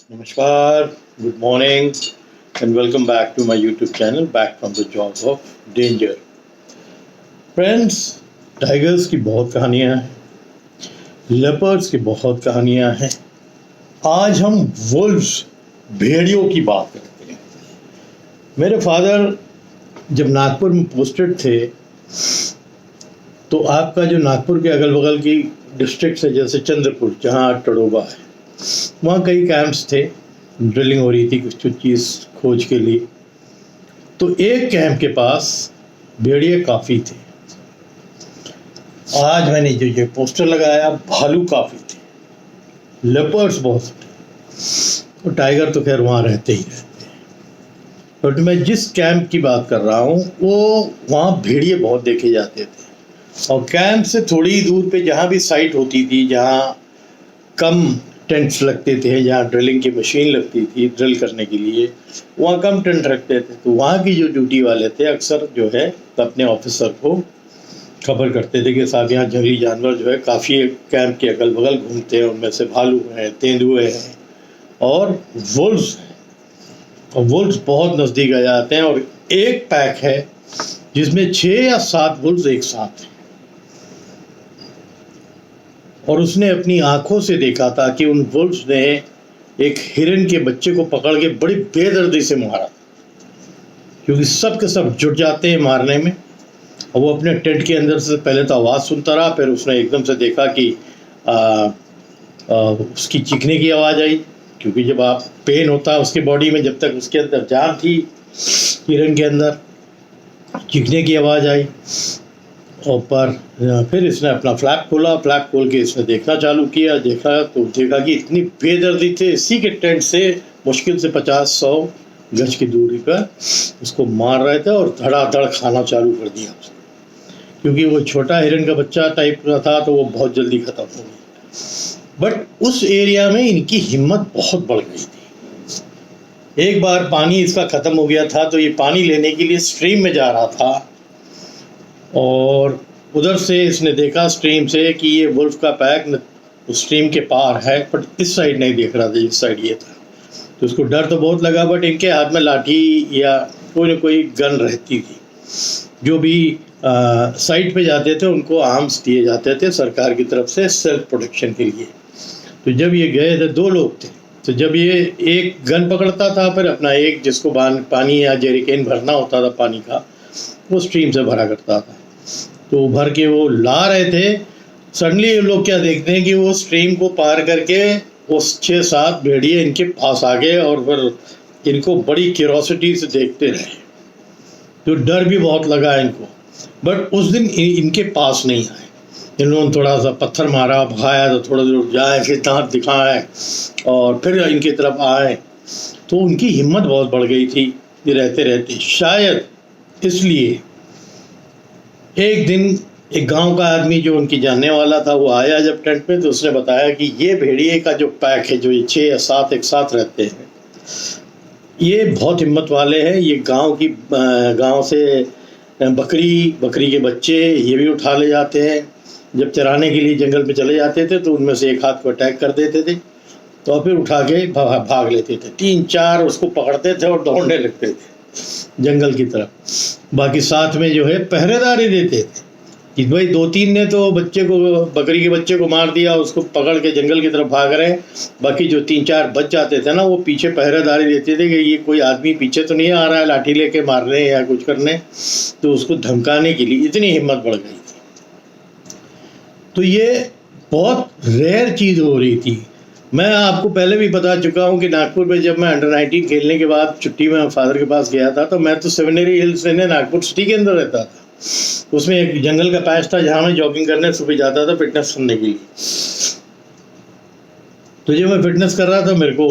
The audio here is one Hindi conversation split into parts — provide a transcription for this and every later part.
Namaskar, good morning, and welcome back to my YouTube channel, Back from the Jaws of Danger. Friends, tigers की बहुत कहानियाँ हैं, लेपर्ड्स की बहुत कहानियाँ हैं। आज हम वुल्व्स, भेड़ियों की बात करते हैं। मेरे फादर जब नागपुर में पोस्टेड थे, तो आपका जो नागपुर के अगल बगल की डिस्ट्रिक्ट है, जैसे चंद्रपुर, जहाँ टडोबा है, वहाँ कई कैंप्स थे, ड्रिलिंग हो रही थी कुछ चीज़ खोज के लिए। तो एक कैंप के पास भेड़िए काफ़ी थे। आज मैंने जो ये पोस्टर लगाया, भालू काफ़ी थे, लेपर्ड्स बहुत थे, और टाइगर तो खैर वहाँ रहते ही रहते हैं। बट मैं जिस कैंप की बात कर रहा हूँ, वो वहाँ भेड़िए बहुत देखे जाते थे। और कैंप से थोड़ी दूर पे जहाँ भी साइट होती थी, जहाँ कम टेंट्स लगते थे, जहाँ ड्रिलिंग की मशीन लगती थी ड्रिल करने के लिए, वहाँ कम टेंट रखते थे। तो वहाँ की जो ड्यूटी वाले थे अक्सर जो है अपने ऑफिसर को खबर करते थे कि साहब यहाँ जंगली जानवर जो है काफ़ी कैंप के अगल बगल घूमते हैं, उनमें से भालू हैं, तेंदुए हैं और वुल्व्स हैं। और वुल्व्स बहुत नज़दीक आ जाते हैं, और एक पैक है जिसमें 6 या 7 वुल्व्स एक साथ हैं। और उसने अपनी आंखों से देखा था कि उन वुल्व्स ने एक हिरन के बच्चे को पकड़ के बड़ी बेदर्दी से मारा, क्योंकि सब के सब जुट जाते हैं मारने में। और वो अपने टेंट के अंदर से पहले तो आवाज़ सुनता रहा, फिर उसने एकदम से देखा कि उसकी चीखने की आवाज़ आई, क्योंकि जब आप पेन होता है उसकी बॉडी में, जब तक उसके अंदर जान थी हिरन के अंदर, चीखने की आवाज़ आई। और पर फिर इसने अपना फ्लैप खोला, फ्लैप खोल के इसने देखना चालू किया। देखा कि इतनी बेदर्दी थे, इसी के टेंट से मुश्किल से 50-100 गज की दूरी पर उसको मार रहे थे, और धड़ाधड़ खाना चालू कर दिया उसने। क्योंकि वो छोटा हिरन का बच्चा टाइप का था, तो वो बहुत जल्दी ख़त्म हो गया। बट उस एरिया में इनकी हिम्मत बहुत बढ़ गई थी। एक बार पानी इसका ख़त्म हो गया था, तो ये पानी लेने के लिए स्ट्रीम में जा रहा था, और उधर से इसने देखा स्ट्रीम से कि ये वुल्फ का पैक उस स्ट्रीम के पार है, बट इस साइड नहीं देख रहा था, इस साइड ये था। तो उसको डर तो बहुत लगा, बट इनके हाथ में लाठी या कोई न कोई गन रहती थी। जो भी साइड पे जाते थे उनको आर्म्स दिए जाते थे सरकार की तरफ से, सेल्फ प्रोटेक्शन के लिए। तो जब ये गए थे, 2 लोग थे, तो जब ये एक गन पकड़ता था, फिर अपना एक जिसको पानी या जेरिकेन भरना होता था पानी का, वो स्ट्रीम से भरा करता था। तो भर के वो ला रहे थे। सडनली ये लोग क्या देखते हैं कि वो स्ट्रीम को पार करके वो 6-7 भेड़िए इनके पास आ गए, और फिर इनको बड़ी क्यूरोसिटी से देखते रहे। तो डर भी बहुत लगा इनको, बट उस दिन इनके पास नहीं आए। इन्होंने थोड़ा सा पत्थर मारा, भगाया, तो थोड़ा दूर जाए, फिर दांत दिखाए और फिर इनकी तरफ आए। तो उनकी हिम्मत बहुत बढ़ गई थी ये रहते रहते। शायद इसलिए एक दिन एक गांव का आदमी जो उनकी जानने वाला था, वो आया जब टेंट में, तो उसने बताया कि ये भेड़िए का जो पैक है, जो ये 6 या 7 एक साथ रहते हैं, ये बहुत हिम्मत वाले हैं। ये गांव से बकरी के बच्चे ये भी उठा ले जाते हैं। जब चराने के लिए जंगल में चले जाते थे, तो उनमें से एक हाथ को अटैक कर देते थे, तो फिर उठा के भाग लेते थे। 3-4 उसको पकड़ते थे और दौड़ने लगते थे जंगल की तरफ। बाकी साथ में जो है पहरेदारी देते थे कि भाई 2-3 ने तो बकरी के बच्चे को मार दिया, उसको पकड़ के जंगल की तरफ भाग रहे। बाकी जो 3-4 बच जाते थे ना, वो पीछे पहरेदारी देते थे कि ये कोई आदमी पीछे तो नहीं आ रहा है लाठी लेके मारने या कुछ करने, तो उसको धमकाने के लिए इतनी हिम्मत बढ़ गई थी। तो ये बहुत रेयर चीज़ हो रही थी। मैं आपको पहले भी बता चुका हूँ कि नागपुर में जब मैं अंडर 19 खेलने के बाद छुट्टी में फादर के पास गया था, तो मैं तो सेवेनरी हिल्स में नागपुर सिटी के अंदर रहता था। उसमें एक जंगल का पैच था जहाँ मैं जॉगिंग करने सुबह जाता था फिटनेस करने के लिए। तो जब मैं फिटनेस कर रहा था, मेरे को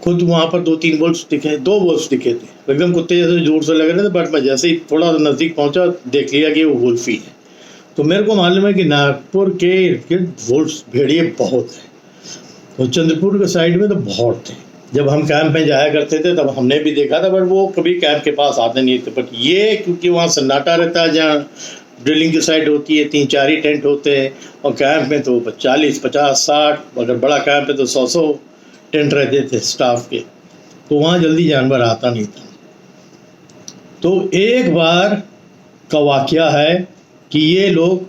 खुद वहाँ पर 2-3 वुल्व्स दिखे, 2 वुल्व्स दिखे थे, एकदम कुत्ते जैसे दूर से लग रहे थे। बट मैं जैसे ही थोड़ा नज़दीक पहुँचा, देख लिया कि वो वुल्फ ही है। तो मेरे को मालूम है कि नागपुर के इर्द वुल्व्स, भेड़िए बहुत हैं, और चंद्रपुर के साइड में तो बहुत थे। जब हम कैंप में जाया करते थे तब हमने भी देखा था, बट वो कभी कैंप के पास आते नहीं थे। बट ये क्योंकि वहाँ सन्नाटा रहता है, जहाँ ड्रिलिंग की साइड होती है, 3-4 ही टेंट होते हैं, और कैंप में तो 40, 50, 60, अगर बड़ा कैंप है तो 100 टेंट रहते थे स्टाफ के, तो वहाँ जल्दी जानवर आता नहीं था। तो एक बार का वाकया है कि ये लोग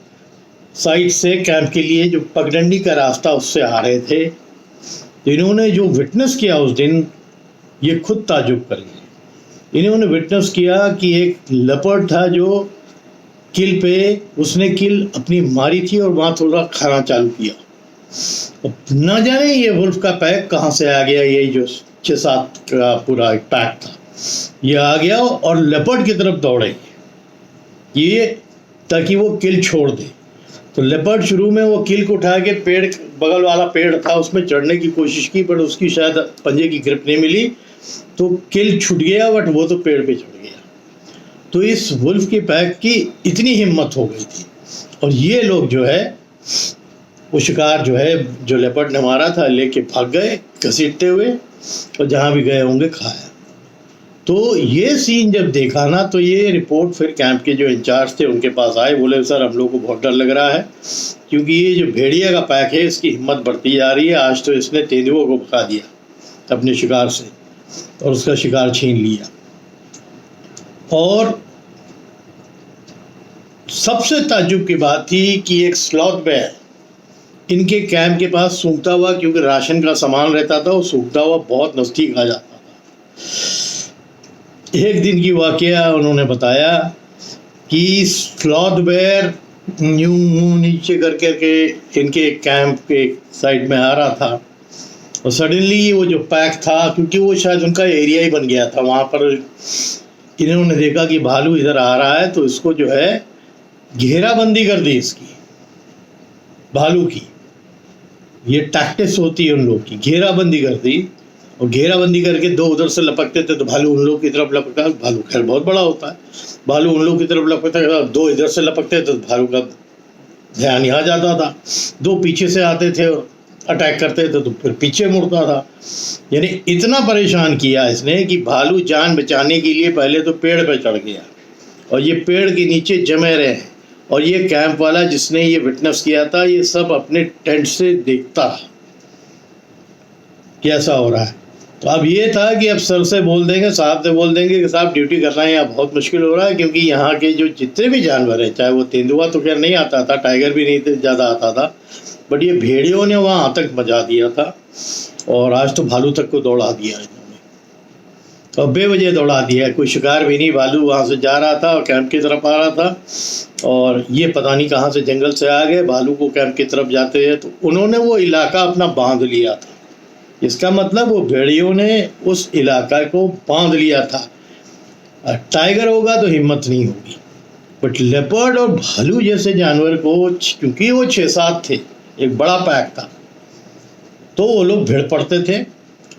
साइड से कैंप के लिए जो पगडंडी का रास्ता उससे आ रहे थे, तो इन्होंने जो विटनेस किया उस दिन, ये खुद ताजुब कर गए। इन्होंने विटनेस किया कि एक लेपर्ड था जो किल पे, उसने किल अपनी मारी थी और वहाँ थोड़ा खाना चालू किया। अब ना जाने ये वुल्फ का पैक कहाँ से आ गया, ये जो 6-7 का पूरा एक पैक था, ये आ गया और लेपर्ड की तरफ दौड़े ये, ताकि वो किल छोड़ दे। तो लेपर्ड शुरू में वो किल को उठा के पेड़, बगल वाला पेड़ था उसमें चढ़ने की कोशिश की, पर उसकी शायद पंजे की ग्रिप नहीं मिली, तो किल छूट गया, बट वो तो पेड़ पे चढ़ गया। तो इस वुल्फ की पैक की इतनी हिम्मत हो गई थी, और ये लोग जो है वो शिकार जो है जो लेपर्ड ने मारा था लेके भाग गए घसीटते हुए, और जहाँ भी गए होंगे खाया। तो ये सीन जब देखा ना, तो ये रिपोर्ट फिर कैंप के जो इंचार्ज थे उनके पास आए, बोले सर हम लोग को बहुत डर लग रहा है, क्योंकि ये जो भेड़िया का पैक है इसकी हिम्मत बढ़ती जा रही है। आज तो इसने तेंदुओं को भगा दिया अपने शिकार से और उसका शिकार छीन लिया। और सबसे ताज्जुब की बात थी कि एक स्लॉथ बेयर इनके कैंप के पास सूंघता हुआ, क्योंकि राशन का सामान रहता था, वो सूंघता हुआ बहुत नज़दीक आ जाता था। एक दिन की वाकया उन्होंने बताया कि स्लॉथ बेयर यूं मुंह नीचे करके इनके कैंप के साइड में आ रहा था, और सडनली वो जो पैक था, क्योंकि वो शायद उनका एरिया ही बन गया था वहाँ पर, इन्होंने देखा कि भालू इधर आ रहा है, तो इसको जो है घेराबंदी कर दी इसकी, भालू की। ये टैक्टिस होती है उन लोग की, घेराबंदी कर दी, और घेराबंदी करके दो उधर से लपकते थे तो भालू उन लोग की तरफ लपकता। भालू खैर बहुत बड़ा होता है, भालू उन लोग की तरफ लपकता था, दो इधर से लपकते तो भालू का ध्यान यहाँ जाता था, दो पीछे से आते थे और अटैक करते थे तो फिर पीछे मुड़ता था। यानी इतना परेशान किया इसने कि भालू जान बचाने के लिए पहले तो पेड़ पर चढ़ गया, और ये पेड़ के नीचे जमे रहे हैं, और ये कैंप वाला जिसने ये विटनेस किया था, ये सब अपने टेंट से देखता कैसा हो रहा है। तो अब ये था कि अब सर से बोल देंगे, साहब से बोल देंगे कि साहब ड्यूटी करना है यहाँ बहुत मुश्किल हो रहा है, क्योंकि यहाँ के जो जितने भी जानवर हैं, चाहे वो तेंदुआ तो खैर नहीं आता था, टाइगर भी नहीं ज़्यादा आता था, बट ये भेड़ियों ने वहाँ आतंक मचा दिया था, और आज तो भालू तक को दौड़ा दिया इन्होंने, तो बेवजह दौड़ा दिया। कोई शिकार भी नहीं, भालू वहाँ से जा रहा था और कैंप की तरफ आ रहा था, और ये पता नहीं कहाँ से जंगल से आ गए, भालू को कैंप की तरफ जाते हैं तो उन्होंने वो इलाका अपना बांध लिया था। इसका मतलब वो भेड़ियों ने उस इलाका को बांध लिया था। टाइगर होगा तो हिम्मत नहीं होगी, बट लेपर्ड और भालू जैसे जानवर को, क्योंकि वो 6-7 थे, एक बड़ा पैक था, तो वो लोग भिड़ पड़ते थे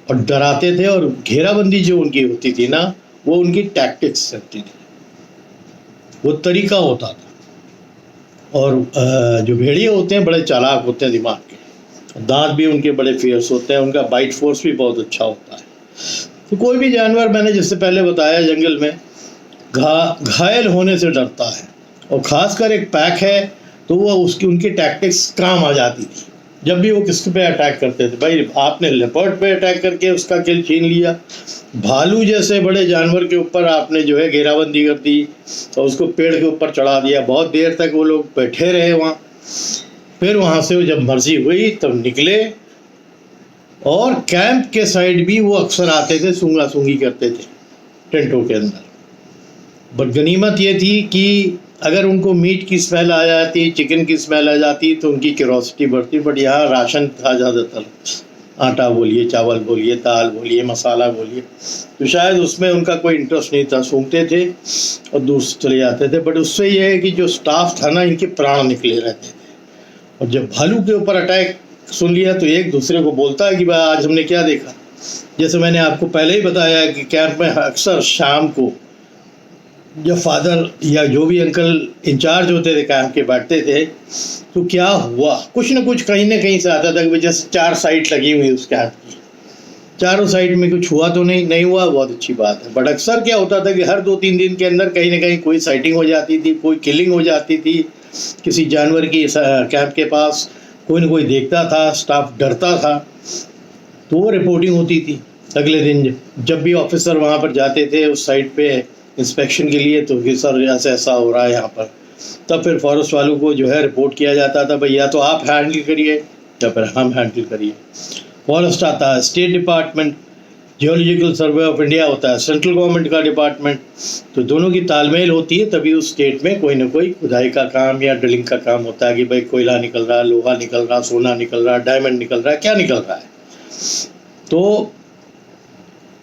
और डराते थे, और घेराबंदी जो उनकी होती थी ना, वो उनकी टैक्टिक्स होती थी, वो तरीका होता था। और जो भेड़िए होते हैं बड़े चालाक होते हैं दिमाग के, दांत भी उनके बड़े फेयर्स होते हैं, उनका बाइट फोर्स भी बहुत अच्छा होता है। तो कोई भी जानवर, मैंने जिससे पहले बताया, जंगल में घायल होने से डरता है, और ख़ासकर एक पैक है तो वो उनकी टैक्टिक्स काम आ जाती थी। जब भी वो किस पे अटैक करते थे, भाई आपने लेपर्ड पे अटैक करके उसका किल छीन लिया, भालू जैसे बड़े जानवर के ऊपर आपने जो है घेराबंदी कर दी और उसको पेड़ के ऊपर चढ़ा दिया, बहुत देर तक वो लोग बैठे रहे वहाँ। फिर वहाँ से वो जब मर्जी हुई तब निकले, और कैंप के साइड भी वो अक्सर आते थे, सूंगा सूंगी करते थे टेंटों के अंदर। बट गनीमत ये थी कि अगर उनको मीट की स्मेल आ जाती, चिकन की स्मेल आ जाती, तो उनकी क्यूरोसिटी बढ़ती। बट यहाँ राशन था ज़्यादातर, आटा बोलिए, चावल बोलिए, दाल बोलिए, मसाला बोलिए, तो शायद उसमें उनका कोई इंटरेस्ट नहीं था, सूंघते थे और दूर चले जाते थे। बट उससे ये है कि जो स्टाफ था ना, इनके प्राण निकले रहते थे। और जब भालू के ऊपर अटैक सुन लिया तो एक दूसरे को बोलता है कि भाई आज हमने क्या देखा। जैसे मैंने आपको पहले ही बताया कि कैंप में अक्सर शाम को जब फादर या जो भी अंकल इंचार्ज होते थे कैंप के बैठते थे, तो क्या हुआ, कुछ न कुछ कहीं ना कहीं से आता था कि जैसे 4 साइट लगी हुई उस कैंप की, चारों साइड में कुछ हुआ तो नहीं हुआ, बहुत अच्छी बात है। बट अक्सर क्या होता था कि हर 2-3 दिन के अंदर कहीं ना कहीं कोई साइटिंग हो जाती थी, कोई किलिंग हो जाती थी किसी जानवर की। कैंप के पास कोई न कोई देखता था, स्टाफ डरता था। तो वो रिपोर्टिंग होती थी अगले दिन। जब भी ऑफिसर वहाँ पर जाते थे उस साइट पे इंस्पेक्शन के लिए, तो कि सर ऐसा ऐसा हो रहा है यहाँ पर, तब फिर फॉरेस्ट वालों को जो है रिपोर्ट किया जाता था, भाई या तो आप हैंडल करिए या फिर हम हैंडल करिए। फॉरेस्ट आता है, state department, geological survey of India होता है, सेंट्रल गवर्नमेंट का डिपार्टमेंट। तो दोनों की तालमेल होती है, तभी उस स्टेट में कोई ना कोई खुदाई का काम या ड्रिलिंग का काम होता है कि भाई कोयला निकल रहा है, लोहा निकल रहा, सोना निकल रहा, डायमंड निकल रहा है, क्या निकल रहा है। तो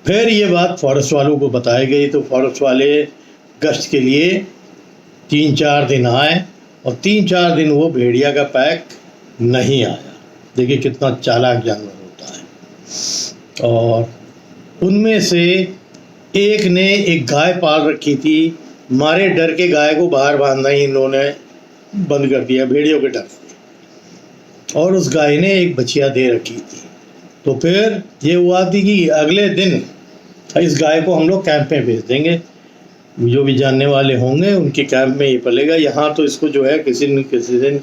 फिर ये बात फॉरेस्ट वालों को बताई गई, तो फॉरेस्ट वाले गश्त के लिए 3-4 दिन आए और 3-4 दिन वो भेड़िया का पैक नहीं आया। देखिए कितना चालाक जानवर होता है। और उनमें से एक ने एक गाय पाल रखी थी, मारे डर के गाय को बाहर बांधना ही इन्होंने बंद कर दिया भेड़ियों के डर से, और उस गाय ने एक बच्चिया दे रखी थी। तो फिर ये हुआ थी कि अगले दिन इस गाय को हम लोग कैंप में भेज देंगे, जो भी जानने वाले होंगे उनके कैंप में ये पलेगा। यहाँ तो इसको जो है किसी न किसी दिन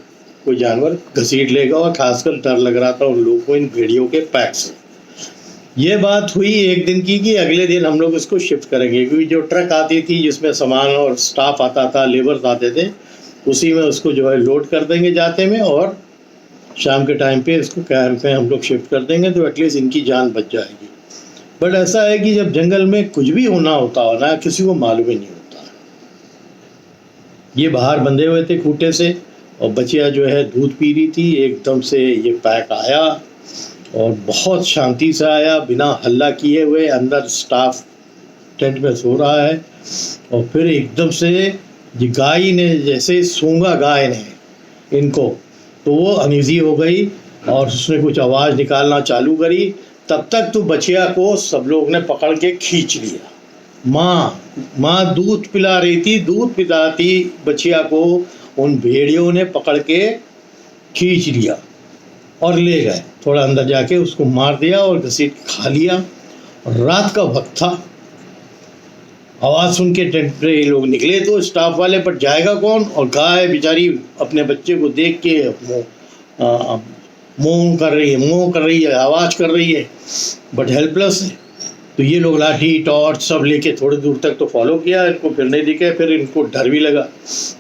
कोई जानवर घसीट लेगा, और खासकर डर लग रहा था उन लोगों को इन भेड़ियों के पैक से। ये बात हुई एक दिन की कि अगले दिन हम लोग इसको शिफ्ट करेंगे, क्योंकि जो ट्रक आती थी जिसमें सामान और स्टाफ आता था, लेबर्स आते थे, उसी में उसको जो है लोड कर देंगे जाते में, और शाम के टाइम पे इसको कैंप में हम लोग शिफ्ट कर देंगे, तो एटलीस्ट इनकी जान बच जाएगी। बट ऐसा है कि जब जंगल में कुछ भी होना होता हो ना, किसी को मालूम ही नहीं होता। ये बाहर बंधे हुए थे खूंटे से, और बच्चिया जो है दूध पी रही थी। एकदम से ये पैक आया और बहुत शांति से आया, बिना हल्ला किए हुए। अंदर स्टाफ टेंट में सो रहा है, और फिर एकदम से ये गाय ने जैसे सूंघा गाय ने इनको, तो वो अनईजी हो गई और उसने कुछ आवाज़ निकालना चालू करी। तब तक तो बच्चिया को सब लोग ने पकड़ के खींच लिया। माँ दूध पिला रही थी, दूध पिलाती बच्चिया को उन भेड़ियों ने पकड़ के खींच लिया और ले गए। थोड़ा अंदर जाके उसको मार दिया और घसीट खा लिया। और रात का वक्त था, आवाज़ सुन के टेंट पे ये लोग निकले, तो स्टाफ वाले पर जाएगा कौन। और गाय बेचारी अपने बच्चे को देख के मोह कर रही है, आवाज़ कर रही है, बट हेल्पलेस है। तो ये लोग लाठी टॉर्च सब लेके थोड़ी दूर तक तो फॉलो किया, इनको फिर नहीं दिखे। फिर इनको डर भी लगा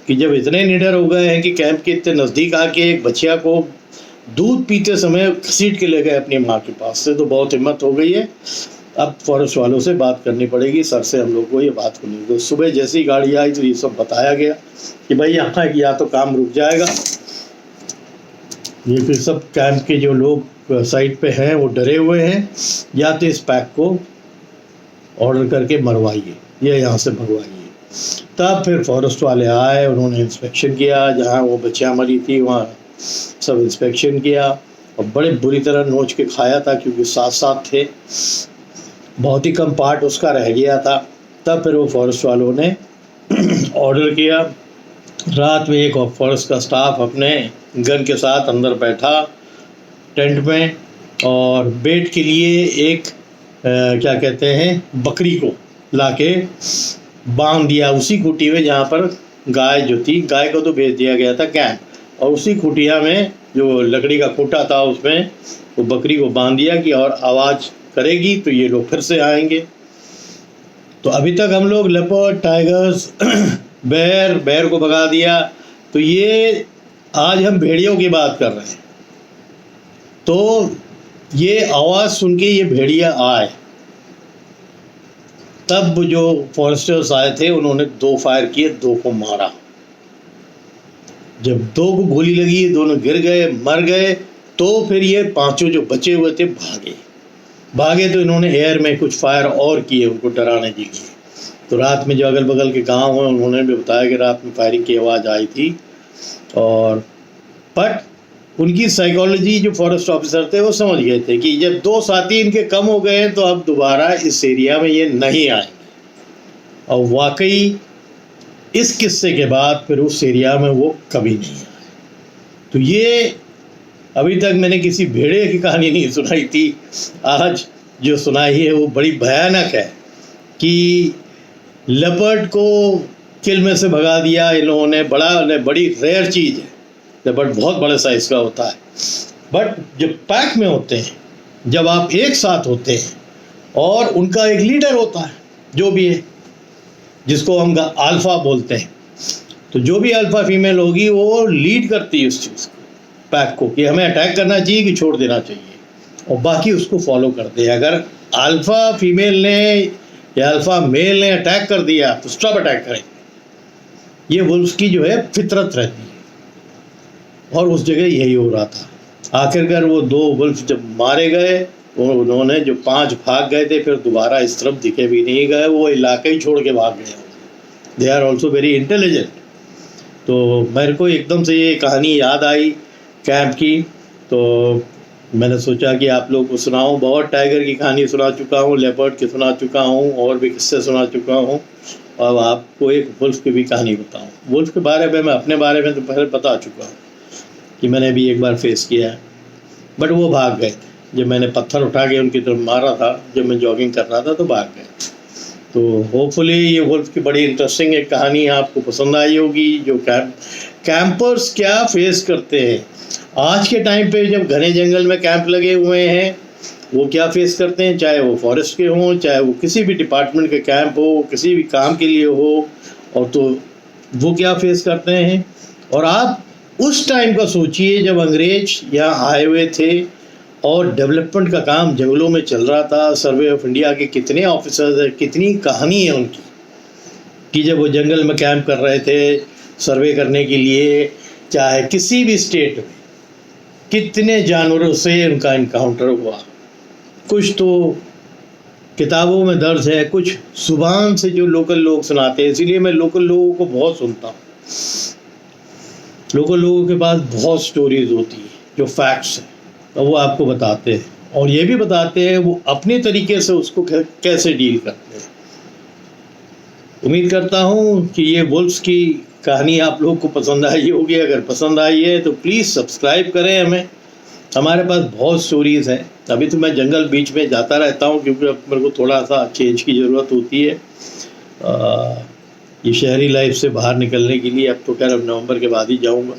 कि जब इतने निडर हो गए हैं कि कैंप के इतने नज़दीक आके एक बच्चिया को दूध पीते समय घसीट के ले गए अपनी माँ के पास से, तो बहुत हिम्मत हो गई है। अब फॉरेस्ट वालों से बात करनी पड़ेगी, सर से हम लोग को ये बात करनी। तो सुबह जैसे ही गाड़ी आई तो ये सब बताया गया कि भाई यहाँ या तो काम रुक जाएगा, ये फिर सब कैंप के जो लोग साइड पे हैं वो डरे हुए हैं, या तो इस पैक को ऑर्डर करके मरवाइए या यहाँ से भगवाइए। तब फिर फॉरेस्ट वाले आए, उन्होंने इंस्पेक्शन किया, जहाँ वो बच्चियाँ मरी थी वहाँ सब इंस्पेक्शन किया, और बड़े बुरी तरह नोच के खाया था, क्योंकि साथ साथ थे, बहुत ही कम पार्ट उसका रह गया था। तब फिर वो फॉरेस्ट वालों ने ऑर्डर किया। रात में एक फॉरेस्ट का स्टाफ अपने गन के साथ अंदर बैठा टेंट में, और बेट के लिए एक क्या कहते हैं बकरी को लाके बांध दिया उसी खूंटी में जहाँ पर गाय जो थी। गाय को तो भेज दिया गया था कैंप, और उसी खूंटिया में जो लकड़ी का खूंटा था उसमें वो बकरी को बांध दिया कि और आवाज़ करेगी तो ये लोग फिर से आएंगे। तो अभी तक हम लोग लेपर्ड, टाइगर्स, बेर को भगा दिया। तो ये आज हम भेड़ियों की बात कर रहे हैं। तो ये आवाज़ सुन के ये भेड़िया आए, तब जो फॉरेस्टर्स आए थे उन्होंने 2 फायर किए, 2 को मारा। जब 2 को गोली लगी, दोनों गिर गए, मर गए। तो फिर ये 5 जो बचे हुए थे भागे तो इन्होंने एयर में कुछ फायर और किए उनको डराने के लिए। तो रात में जो अगल बगल के गांव हैं उन्होंने भी बताया कि रात में फायरिंग की आवाज़ आई थी। और बट उनकी साइकोलॉजी जो फॉरेस्ट ऑफिसर थे वो समझ गए थे कि जब 2 साथी इनके कम हो गए हैं तो अब दोबारा इस एरिया में ये नहीं आएंगे। और वाकई इस किस्से के बाद फिर उस एरिया में वो कभी नहीं आए। तो ये अभी तक मैंने किसी भेड़े की कहानी नहीं सुनाई थी। आज जो सुनाई है वो बड़ी भयानक है कि लेपर्ड को किल में से भगा दिया इन लोगों ने। बड़ी रेयर चीज़ है, लेपर्ड बहुत बड़े साइज़ का होता है, बट जब पैक में होते हैं जब आप एक साथ होते हैं और उनका एक लीडर होता है, जो भी है, जिसको हम अल्फ़ा बोलते हैं, तो जो भी अल्फ़ा फीमेल होगी वो लीड करती है उस चीज़ को, पैक को, कि हमें अटैक करना चाहिए कि छोड़ देना चाहिए, और बाकी उसको फॉलो करते हैं। अगर अल्फ़ा फीमेल ने या अल्फ़ा मेल ने अटैक कर दिया तो सब अटैक करेंगे। ये वुल्फ की जो है फितरत रहती है, और उस जगह यही हो रहा था। आखिरकार वो 2 वुल्फ जब मारे गए, उन्होंने जो 5 भाग गए थे, फिर दोबारा इस तरफ दिखे भी नहीं गए, वो इलाका ही छोड़ के भाग गए। They are also very intelligent. तो मेरे को एकदम से ये कहानी याद आई कैंप की, तो मैंने सोचा कि आप लोग को सुनाऊं। बहुत टाइगर की कहानी सुना चुका हूं, लेपर्ड की सुना चुका हूं, और भी किस्से सुना चुका हूं। अब आपको एक वुल्फ की भी कहानी बताऊं। वुल्फ के बारे में मैं अपने बारे में तो पहले बता चुका हूँ कि मैंने भी एक बार फेस किया है, बट वो भाग गए थे। जब मैंने पत्थर उठा के उनकी तरफ मारा था, जब मैं जॉगिंग कर रहा था, तो भाग गए। तो होपफुली ये वुल्फ की बड़ी इंटरेस्टिंग एक कहानी आपको पसंद आई होगी। जो कैंपर्स क्या फेस करते हैं आज के टाइम पे, जब घने जंगल में कैंप लगे हुए हैं, वो क्या फेस करते हैं, चाहे वो फॉरेस्ट के हों, चाहे वो किसी भी डिपार्टमेंट के कैंप हो, किसी भी काम के लिए हो, और तो वो क्या फेस करते हैं। और आप उस टाइम का सोचिए जब अंग्रेज यहाँ आए हुए थे और डेवलपमेंट का काम जंगलों में चल रहा था। सर्वे ऑफ इंडिया के कितने ऑफिसर्स हैं, कितनी कहानी है उनकी, कि जब वो जंगल में कैंप कर रहे थे सर्वे करने के लिए, चाहे किसी भी स्टेट में, कितने जानवरों से उनका इनकाउंटर हुआ। कुछ तो किताबों में दर्ज है, कुछ जुबान से जो लोकल लोग सुनाते हैं। इसीलिए मैं लोकल लोगों को बहुत सुनता हूँ। लोकल लोगों के पास बहुत स्टोरीज होती हैं जो फैक्ट्स हैं, तो वो आपको बताते हैं, और ये भी बताते हैं वो अपने तरीके से उसको कैसे डील करते हैं। उम्मीद करता हूँ कि ये वुल्फ्स की कहानी आप लोग को पसंद आई होगी। अगर पसंद आई है तो प्लीज़ सब्सक्राइब करें हमें। हमारे पास बहुत स्टोरीज़ हैं। अभी तो मैं जंगल बीच में जाता रहता हूँ, क्योंकि अब मेरे को थोड़ा सा चेंज की ज़रूरत होती है ये शहरी लाइफ से बाहर निकलने के लिए। अब तो खैर अब नवंबर के बाद ही जाऊँगा,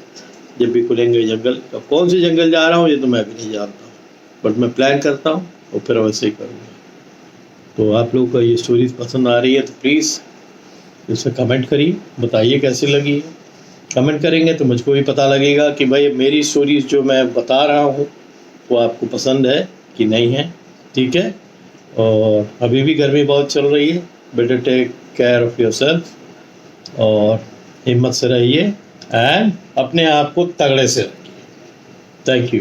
जब भी खुलेंगे जंगल। अब कौन से जंगल जा रहा हूँ ये तो मैं भी नहीं जानता हूँ, बट मैं प्लान करता हूँ और फिर वैसे ही करूँगा। तो आप लोग को ये स्टोरीज़ पसंद आ रही है तो प्लीज़ इसे कमेंट करिए, बताइए कैसी लगी। कमेंट करेंगे तो मुझको भी पता लगेगा कि भाई मेरी स्टोरीज़ जो मैं बता रहा हूँ वो आपको पसंद है कि नहीं है। ठीक है, और अभी भी गर्मी बहुत चल रही है। Better take care of yourself, और हिम्मत से रहिए, एंड अपने आप को तगड़े से रखिए। Thank you.